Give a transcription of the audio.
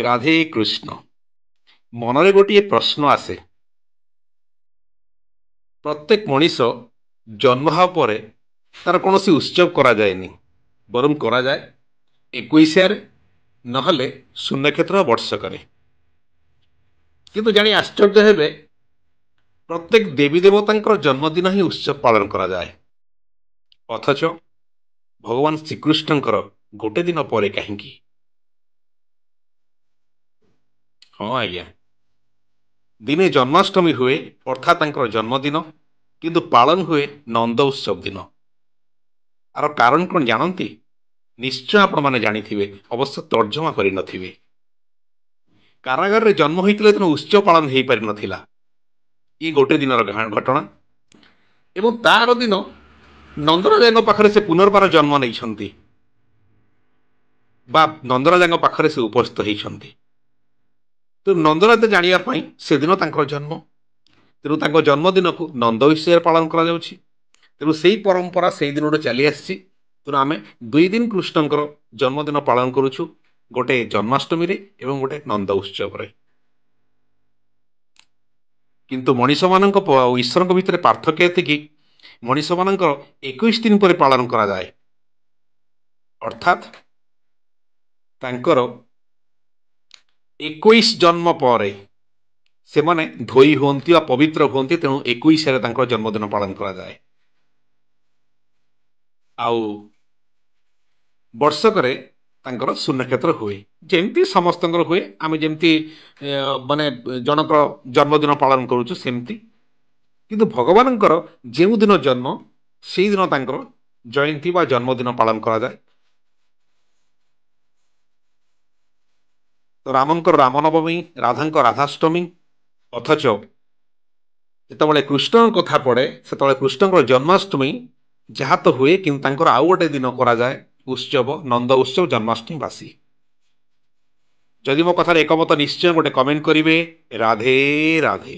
ରାଧେ କୃଷ୍ଣ। ମନରେ ଗୋଟିଏ ପ୍ରଶ୍ନ ଆସେ, ପ୍ରତ୍ୟେକ ମଣିଷ ଜନ୍ମ ହେବା ପରେ ତାର କୌଣସି ଉତ୍ସବ କରାଯାଏନି, ବରଂ କରାଯାଏ 21ରେ ନହେଲେ ଶୂନ୍ୟକ୍ଷେତ୍ର ବର୍ଷକରେ। କିନ୍ତୁ ଜାଣି ଆଶ୍ଚର୍ଯ୍ୟ ହେବେ, ପ୍ରତ୍ୟେକ ଦେବୀ ଦେବତାଙ୍କର ଜନ୍ମଦିନ ହିଁ ଉତ୍ସବ ପାଳନ କରାଯାଏ। ଅଥଚ ଭଗବାନ ଶ୍ରୀକୃଷ୍ଣଙ୍କର ଗୋଟେ ଦିନ ପରେ କାହିଁକି? ହଁ ଆଜ୍ଞା, ଦିନେ ଜନ୍ମାଷ୍ଟମୀ ହୁଏ, ଅର୍ଥାତ୍ ତାଙ୍କର ଜନ୍ମଦିନ, କିନ୍ତୁ ପାଳନ ହୁଏ ନନ୍ଦ ଉତ୍ସବ ଦିନ। ଆର କାରଣ କଣ ଜାଣନ୍ତି? ନିଶ୍ଚୟ ଆପଣମାନେ ଜାଣିଥିବେ, ଅବଶ୍ୟ ତର୍ଜମା କରିନଥିବେ। କାରାଗାରରେ ଜନ୍ମ ହୋଇଥିଲେ ତେଣୁ ଉତ୍ସବ ପାଳନ ହେଇପାରିନଥିଲା। ଇଏ ଗୋଟେ ଦିନର ଘଟଣା। ଏବଂ ତାର ଦିନ ନନ୍ଦରାଜାଙ୍କ ପାଖରେ ସେ ପୁନର୍ବାର ଜନ୍ମ ନେଇଛନ୍ତି, ବା ନନ୍ଦରାଜାଙ୍କ ପାଖରେ ସେ ଉପସ୍ଥିତ ହେଇଛନ୍ତି। ତେଣୁ ନନ୍ଦରାଜ ଜାଣିବା ପାଇଁ ସେଦିନ ତାଙ୍କର ଜନ୍ମ, ତେଣୁ ତାଙ୍କ ଜନ୍ମଦିନକୁ ନନ୍ଦ ଉତ୍ସବରେ ପାଳନ କରାଯାଉଛି। ତେଣୁ ସେଇ ପରମ୍ପରା ସେଇ ଦିନଠୁ ଚାଲି ଆସିଛି। ତେଣୁ ଆମେ 2 ଦିନ କୃଷ୍ଣଙ୍କର ଜନ୍ମଦିନ ପାଳନ କରୁଛୁ, ଗୋଟେ ଜନ୍ମାଷ୍ଟମୀରେ ଏବଂ ଗୋଟେ ନନ୍ଦ ଉତ୍ସବରେ। କିନ୍ତୁ ମଣିଷମାନଙ୍କ ଆଉ ଈଶ୍ୱରଙ୍କ ଭିତରେ ପାର୍ଥକ୍ୟ ଏତିକି, ମଣିଷମାନଙ୍କର 21 ଦିନ ପରେ ପାଳନ କରାଯାଏ। ଅର୍ଥାତ୍ ତାଙ୍କର 21 ଜନ୍ମ ପରେ ସେମାନେ ଧୋଇ ହୁଅନ୍ତି ବା ପବିତ୍ର ହୁଅନ୍ତି, ତେଣୁ 21ରେ ତାଙ୍କର ଜନ୍ମଦିନ ପାଳନ କରାଯାଏ। ଆଉ ବର୍ଷକରେ ତାଙ୍କର ଶୂନ୍ୟକ୍ଷେତ୍ର ହୁଏ, ଯେମିତି ସମସ୍ତଙ୍କର ହୁଏ। ଆମେ ଯେମିତି ମାନେ ଜଣଙ୍କ ଜନ୍ମଦିନ ପାଳନ କରୁଛୁ ସେମିତି। କିନ୍ତୁ ଭଗବାନଙ୍କର ଯେଉଁଦିନ ଜନ୍ମ, ସେଇଦିନ ତାଙ୍କର ଜୟନ୍ତୀ ବା ଜନ୍ମଦିନ ପାଳନ କରାଯାଏ। ତ ରାମଙ୍କର ରାମନବମୀ, ରାଧାଙ୍କ ରାଧାଷ୍ଟମୀ। ଅଥଚ ଯେତେବେଳେ କୃଷ୍ଣଙ୍କ କଥା ପଡ଼େ, ସେତେବେଳେ କୃଷ୍ଣଙ୍କର ଜନ୍ମାଷ୍ଟମୀ ଯାହା ତ ହୁଏ, କିନ୍ତୁ ତାଙ୍କର ଆଉ ଗୋଟେ ଦିନ କରାଯାଏ ଉତ୍ସବ, ନନ୍ଦ ଉତ୍ସବ, ଜନ୍ମାଷ୍ଟମୀ ବାସି। ଯଦି ମୋ କଥାରେ ଏକମତ, ନିଶ୍ଚୟ ଗୋଟେ କମେଣ୍ଟ କରିବେ। ରାଧେ ରାଧେ।